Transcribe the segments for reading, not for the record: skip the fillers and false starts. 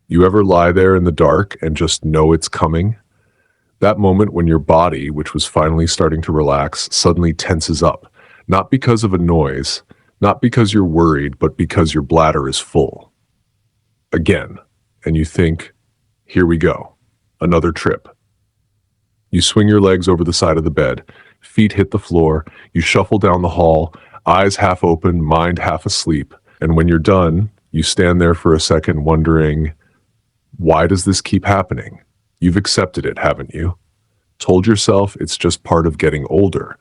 You ever lie there in the dark and just know it's coming? That moment when your body, which was finally starting to relax, suddenly tenses up, not because of a noise, not because you're worried, but because your bladder is full. Again, and you think, here we go, another trip. You swing your legs over the side of the bed, feet hit the floor, you shuffle down the hall, eyes half open, mind half asleep, and when you're done, you stand there for a second wondering, why does this keep happening? You've accepted it, haven't you? Told yourself it's just part of getting older,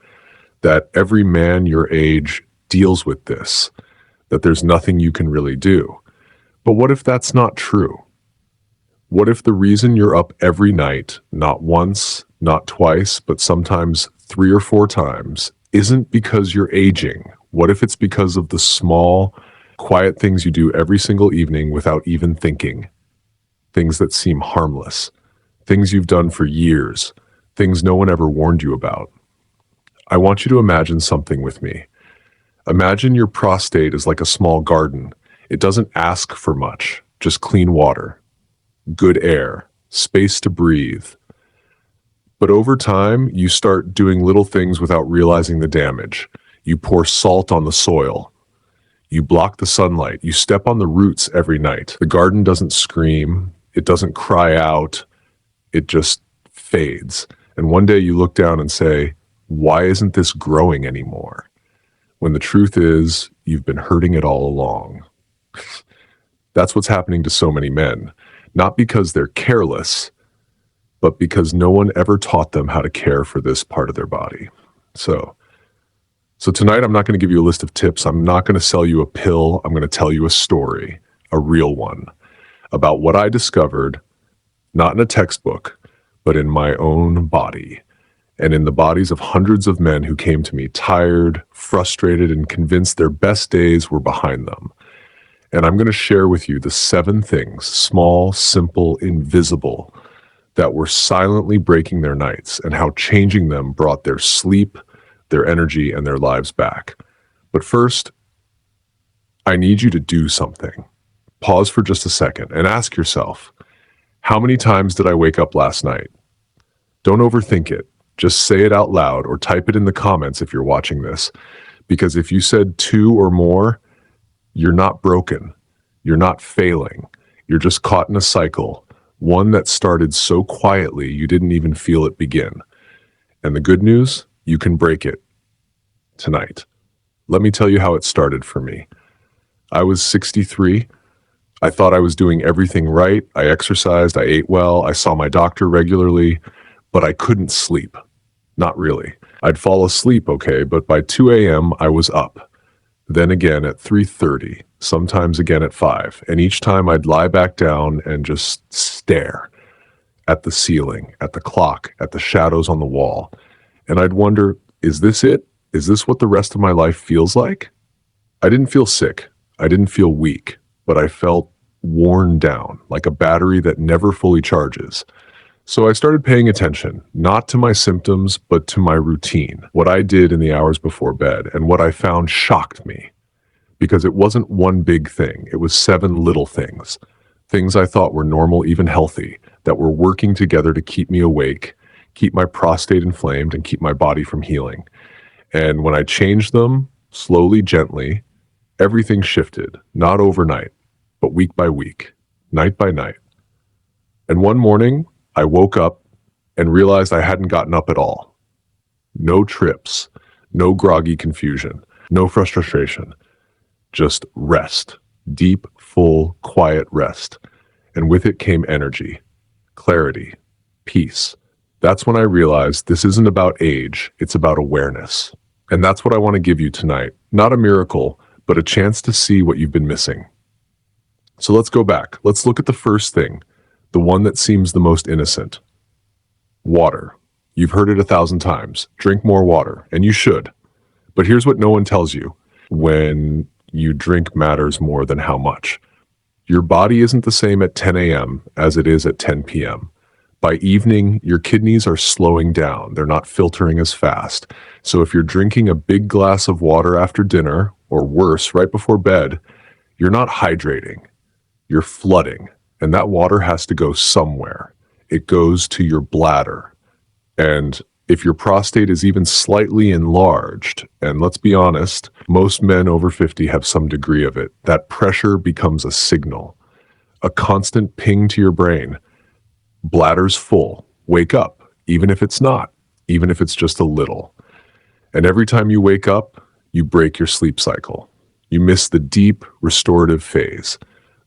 that every man your age deals with this, that there's nothing you can really do. But what if that's not true? What if the reason you're up every night, not once, not twice, but sometimes 3 or 4 times, isn't because you're aging? What if it's because of the small, quiet things you do every single evening without even thinking? Things that seem harmless, things you've done for years, things no one ever warned you about. I want you to imagine something with me. Imagine your prostate is like a small garden. It doesn't ask for much, just clean water, good air, space to breathe. But over time, you start doing little things without realizing the damage. You pour salt on the soil. You block the sunlight. You step on the roots every night. The garden doesn't scream. It doesn't cry out. It just fades. And one day you look down and say, why isn't this growing anymore? When the truth is, you've been hurting it all along. That's what's happening to so many men. Not because they're careless, but because no one ever taught them how to care for this part of their body. So tonight I'm not going to give you a list of tips. I'm not going to sell you a pill. I'm going to tell you a story, a real one, about what I discovered, not in a textbook, but in my own body, and in the bodies of hundreds of men who came to me tired, frustrated, and convinced their best days were behind them. And I'm going to share with you the 7 things, small, simple, invisible, that were silently breaking their nights, and how changing them brought their sleep, their energy, and their lives back. But first, I need you to do something. Pause for just a second and ask yourself, how many times did I wake up last night? Don't overthink it. Just say it out loud or type it in the comments if you're watching this. Because if you said 2 or more, you're not broken. You're not failing. You're just caught in a cycle, one that started so quietly you didn't even feel it begin. And the good news, you can break it tonight. Let me tell you how it started for me. I was 63. I thought I was doing everything right. I exercised, I ate well, I saw my doctor regularly, but I couldn't sleep. Not really. I'd fall asleep, okay, but by 2 a.m. I was up. Then again at 3:30, sometimes again at 5. And each time I'd lie back down and just stare at the ceiling, at the clock, at the shadows on the wall. And I'd wonder, is this it? Is this what the rest of my life feels like? I didn't feel sick. I didn't feel weak, but I felt worn down, like a battery that never fully charges. So I started paying attention, not to my symptoms, but to my routine, what I did in the hours before bed, and what I found shocked me. Because it wasn't one big thing, it was 7 little things. Things I thought were normal, even healthy, that were working together to keep me awake, keep my prostate inflamed, and keep my body from healing. And when I changed them, slowly, gently, everything shifted, not overnight, but week by week, night by night. And one morning, I woke up and realized I hadn't gotten up at all. No trips, no groggy confusion, no frustration, just rest, deep, full, quiet rest. And with it came energy, clarity, peace. That's when I realized this isn't about age, it's about awareness. And that's what I want to give you tonight. Not a miracle, but a chance to see what you've been missing. So let's go back. Let's look at the first thing, the one that seems the most innocent. Water. You've heard it 1,000 times. Drink more water, and you should. But here's what no one tells you when you drink matters more than how much. Your body isn't the same at 10 a.m. as it is at 10 p.m. By evening, your kidneys are slowing down. They're not filtering as fast. So if you're drinking a big glass of water after dinner, or worse, right before bed, you're not hydrating. You're flooding. And that water has to go somewhere. It goes to your bladder. And if your prostate is even slightly enlarged, and let's be honest, most men over 50 have some degree of it, that pressure becomes a signal, a constant ping to your brain. Bladder's full. Wake up, even if it's not, even if it's just a little. And every time you wake up, you break your sleep cycle. You miss the deep restorative phase,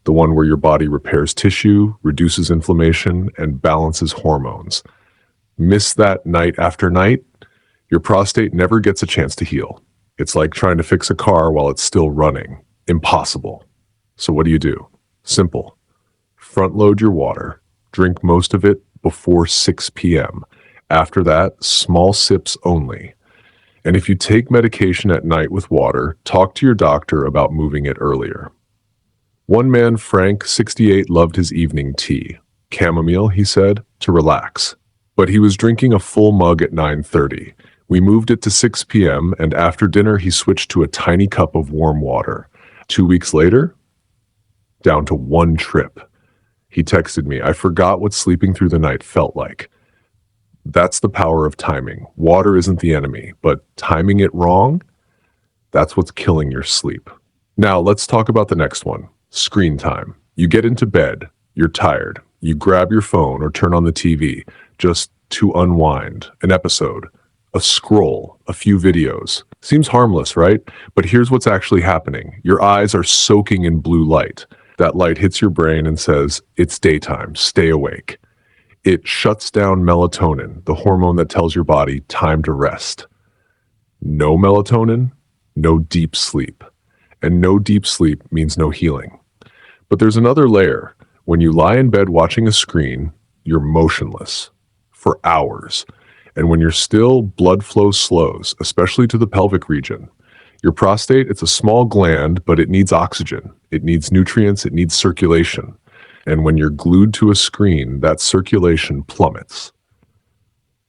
the one where your body repairs tissue, reduces inflammation, and balances hormones. Miss that night after night, your prostate never gets a chance to heal. It's like trying to fix a car while it's still running. Impossible. So what do? Simple. Front load your water. Drink most of it before 6 p.m. After that, small sips only. And if you take medication at night with water, talk to your doctor about moving it earlier. One man, Frank, 68, loved his evening tea. Chamomile, he said, to relax. But he was drinking a full mug at 9:30. We moved it to 6 p.m., and after dinner he switched to a tiny cup of warm water. 2 weeks later, down to 1 trip. He texted me, "I forgot what sleeping through the night felt like." That's the power of timing. Water isn't the enemy, but timing it wrong, that's what's killing your sleep. Now, let's talk about the next one, screen time. You get into bed, you're tired, you grab your phone or turn on the TV just to unwind, an episode, a scroll, a few videos. Seems harmless, right? But here's what's actually happening. Your eyes are soaking in blue light. That light hits your brain and says, it's daytime, stay awake. It shuts down melatonin, the hormone that tells your body time to rest. No melatonin, no deep sleep. And no deep sleep means no healing. But there's another layer. When you lie in bed watching a screen, you're motionless for hours. And when you're still, blood flow slows, especially to the pelvic region. Your prostate, it's a small gland, but it needs oxygen. It needs nutrients, it needs circulation. And when you're glued to a screen, that circulation plummets.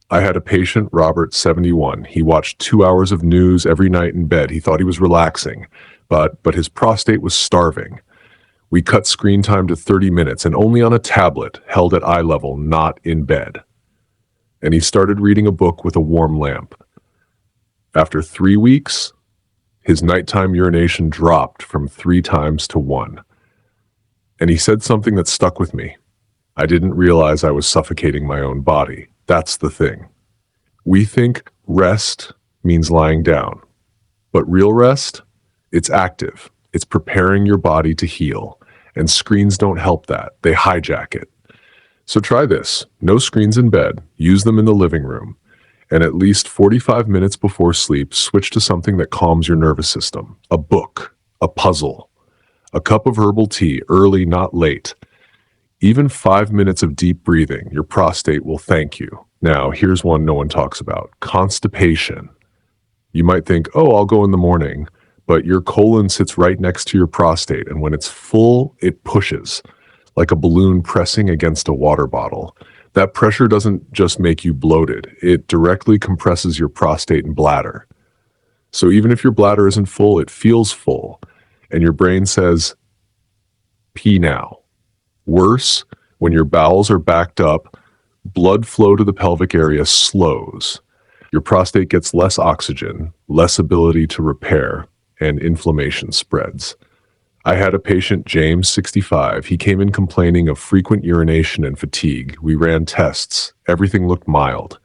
I had a patient, Robert, 71. He watched 2 hours of news every night in bed. He thought he was relaxing, but his prostate was starving. We cut screen time to 30 minutes and only on a tablet, held at eye level, not in bed. And he started reading a book with a warm lamp. After 3 weeks, his nighttime urination dropped from 3 times to 1. And he said something that stuck with me. I didn't realize I was suffocating my own body. That's the thing. We think rest means lying down. But real rest, it's active. It's preparing your body to heal. And screens don't help that. They hijack it. So try this. No screens in bed. Use them in the living room. And at least 45 minutes before sleep, switch to something that calms your nervous system. A book, a puzzle, a cup of herbal tea, early, not late. Even 5 minutes of deep breathing, your prostate will thank you. Now, here's one no one talks about, constipation. You might think, oh, I'll go in the morning, but your colon sits right next to your prostate, and when it's full, it pushes, like a balloon pressing against a water bottle. That pressure doesn't just make you bloated, it directly compresses your prostate and bladder. So even if your bladder isn't full, it feels full, and your brain says, pee now. Worse, when your bowels are backed up, blood flow to the pelvic area slows. Your prostate gets less oxygen, less ability to repair, and inflammation spreads. I had a patient, James, 65. He came in complaining of frequent urination and fatigue. We ran tests. Everything looked mild.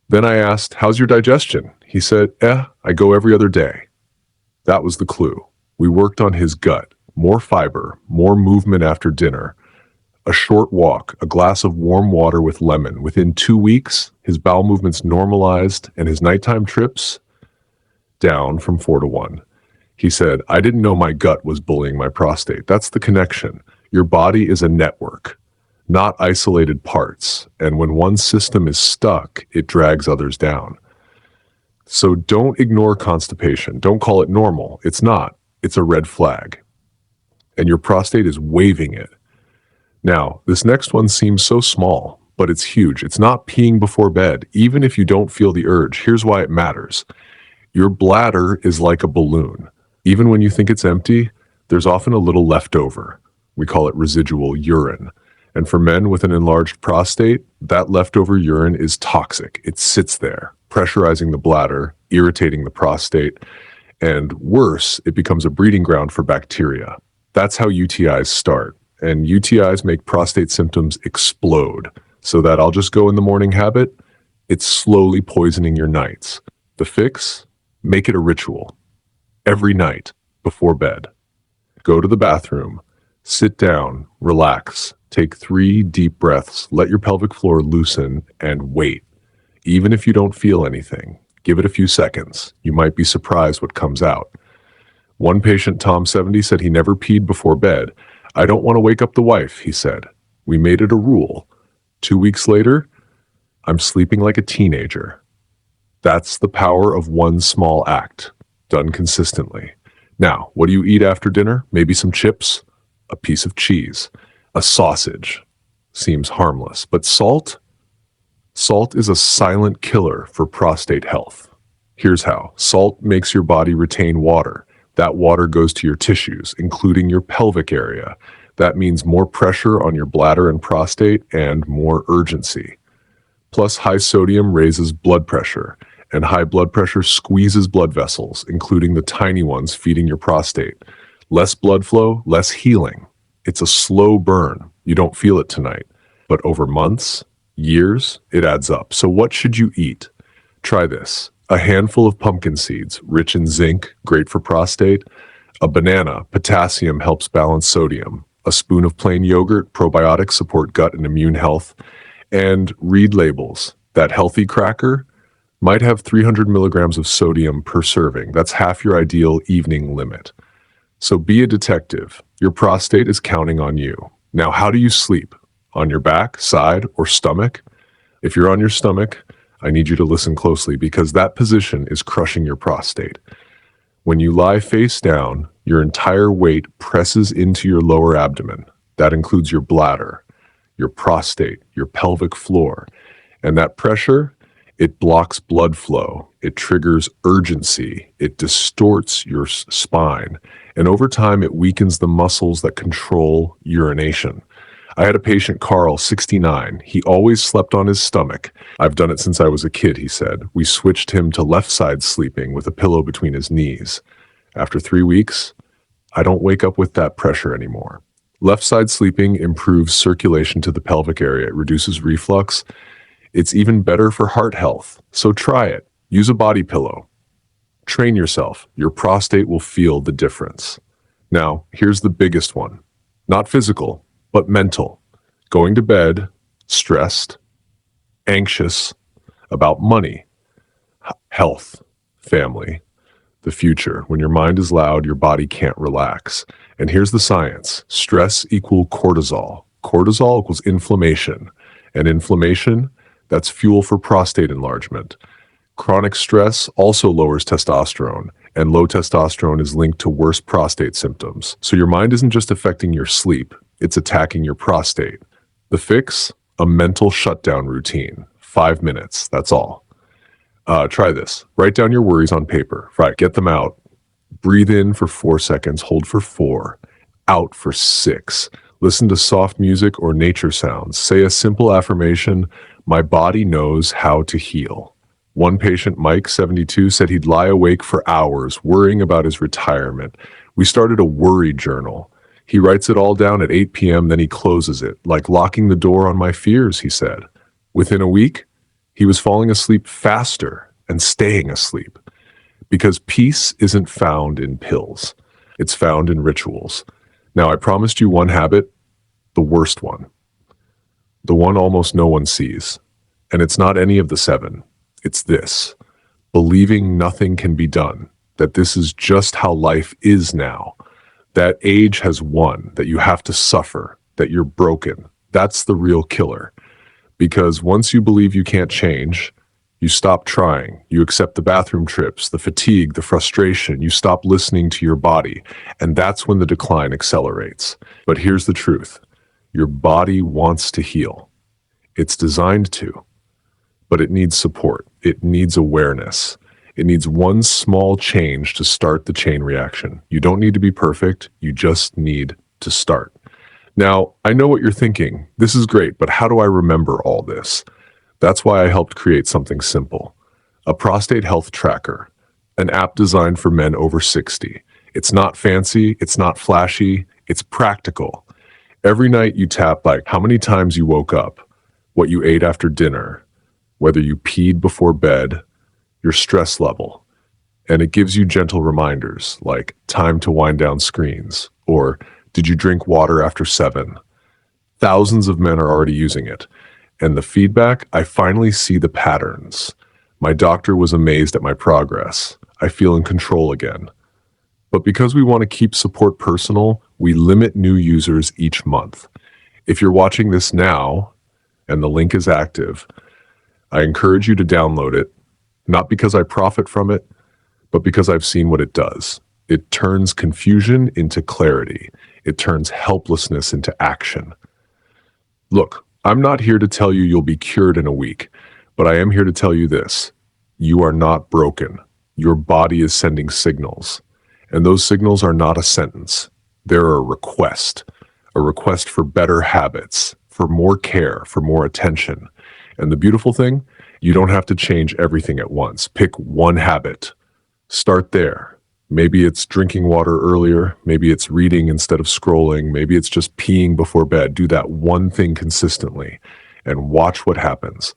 Then I asked, how's your digestion? He said, I go every other day. That was the clue. We worked on his gut. More fiber, more movement after dinner, a short walk, a glass of warm water with lemon. Within 2 weeks, his bowel movements normalized and his nighttime trips down from 4 to 1. He said, I didn't know my gut was bullying my prostate. That's the connection. Your body is a network, not isolated parts. And when one system is stuck, it drags others down. So don't ignore constipation. Don't call it normal. It's not. It's a red flag. And your prostate is waving it. Now, this next one seems so small, but it's huge. It's not peeing before bed, even if you don't feel the urge. Here's why it matters. Your bladder is like a balloon. Even when you think it's empty, there's often a little left over. We call it residual urine. And for men with an enlarged prostate, that leftover urine is toxic. It sits there, pressurizing the bladder, irritating the prostate, and worse, it becomes a breeding ground for bacteria. That's how UTIs start. And UTIs make prostate symptoms explode. So that I'll just go in the morning habit, it's slowly poisoning your nights. The fix? Make it a ritual. Every night before bed. Go to the bathroom, sit down, relax, take 3 deep breaths, let your pelvic floor loosen, and wait. Even if you don't feel anything, give it a few seconds. You might be surprised what comes out. One patient, Tom 70, said he never peed before bed. I don't want to wake up the wife, he said. We made it a rule. 2 weeks later, I'm sleeping like a teenager. That's the power of one small act, done consistently. Now, what do you eat after dinner? Maybe some chips, a piece of cheese, a sausage. Seems harmless, but salt? Salt is a silent killer for prostate health. Here's how. Salt makes your body retain water. That water goes to your tissues, including your pelvic area. That means more pressure on your bladder and prostate and more urgency. Plus, high sodium raises blood pressure, and high blood pressure squeezes blood vessels, including the tiny ones feeding your prostate. Less blood flow, less healing. It's a slow burn. You don't feel it tonight. But over months, years, it adds up. So what should you eat? Try this. A handful of pumpkin seeds, rich in zinc, great for prostate. A banana, potassium helps balance sodium. A spoon of plain yogurt, probiotics support gut and immune health. And read labels. That healthy cracker might have 300 milligrams of sodium per serving. That's half your ideal evening limit. So be a detective. Your prostate is counting on you. Now, how do you sleep? On your back, side, or stomach? If you're on your stomach, I need you to listen closely because that position is crushing your prostate. When you lie face down, your entire weight presses into your lower abdomen. That includes your bladder, your prostate, your pelvic floor. And that pressure, it blocks blood flow. It triggers urgency. It distorts your spine. And over time, it weakens the muscles that control urination. I had a patient, Carl, 69. He always slept on his stomach. I've done it since I was a kid, he said. We switched him to left side sleeping with a pillow between his knees. After 3 weeks, I don't wake up with that pressure anymore. Left side sleeping improves circulation to the pelvic area. It reduces reflux. It's even better for heart health. So try it. Use a body pillow. Train yourself. Your prostate will feel the difference. Now, here's the biggest one. Not physical, but mental. Going to bed, stressed, anxious about money, health, family, the future. When your mind is loud, your body can't relax. And here's the science. Stress equals cortisol. Cortisol equals inflammation. And inflammation, that's fuel for prostate enlargement. Chronic stress also lowers testosterone, and low testosterone is linked to worse prostate symptoms. So your mind isn't just affecting your sleep, it's attacking your prostate. The fix? A mental shutdown routine. 5 minutes, that's all. Try this. Write down your worries on paper. Right, get them out. Breathe in for 4 seconds, hold for 4, out for 6. Listen to soft music or nature sounds. Say a simple affirmation, my body knows how to heal. One patient, Mike, 72, said he'd lie awake for hours worrying about his retirement. We started a worry journal. He writes it all down at 8 p.m., then he closes it, like locking the door on my fears, he said. Within a week, he was falling asleep faster and staying asleep. Because peace isn't found in pills. It's found in rituals. Now, I promised you one habit, the worst one. The one almost no one sees. And it's not any of the 7. It's this. Believing nothing can be done. That this is just how life is now. That age has won. That you have to suffer. That you're broken. That's the real killer. Because once you believe you can't change, you stop trying. You accept the bathroom trips, the fatigue, the frustration. You stop listening to your body. And that's when the decline accelerates. But here's the truth. Your body wants to heal. It's designed to. But it needs support. It needs awareness. It needs one small change to start the chain reaction. You don't need to be perfect. You just need to start. Now, I know what you're thinking. This is great, but how do I remember all this? That's why I helped create something simple. A prostate health tracker, an app designed for men over 60. It's not fancy, it's not flashy, it's practical. Every night you tap like how many times you woke up, what you ate after dinner, whether you peed before bed, your stress level. And it gives you gentle reminders like time to wind down screens or did you drink water after 7? Thousands of men are already using it. And the feedback, I finally see the patterns. My doctor was amazed at my progress. I feel in control again. But because we want to keep support personal, we limit new users each month. If you're watching this now, and the link is active, I encourage you to download it, not because I profit from it, but because I've seen what it does. It turns confusion into clarity. It turns helplessness into action. Look, I'm not here to tell you you'll be cured in a week, but I am here to tell you this. You are not broken. Your body is sending signals. And those signals are not a sentence. They're a request for better habits, for more care, for more attention. And the beautiful thing, you don't have to change everything at once. Pick one habit. Start there. Maybe it's drinking water earlier. Maybe it's reading instead of scrolling. Maybe it's just peeing before bed. Do that one thing consistently and watch what happens.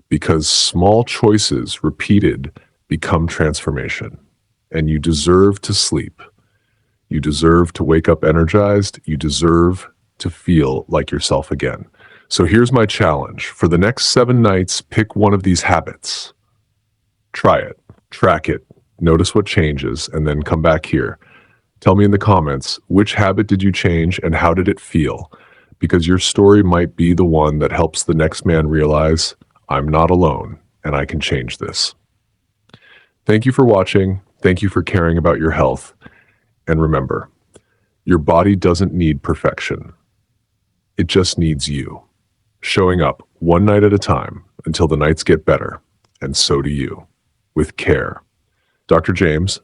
Because small choices repeated become transformation. And you deserve to sleep. You deserve to wake up energized. You deserve to feel like yourself again. So here's my challenge. For the next 7 nights, pick one of these habits. Try it. Track it. Notice what changes, and then come back here. Tell me in the comments, which habit did you change and how did it feel? Because your story might be the one that helps the next man realize, I'm not alone, and I can change this. Thank you for watching. Thank you for caring about your health. And remember, your body doesn't need perfection. It just needs you. Showing up one night at a time until the nights get better, and so do you, with care. Dr. James,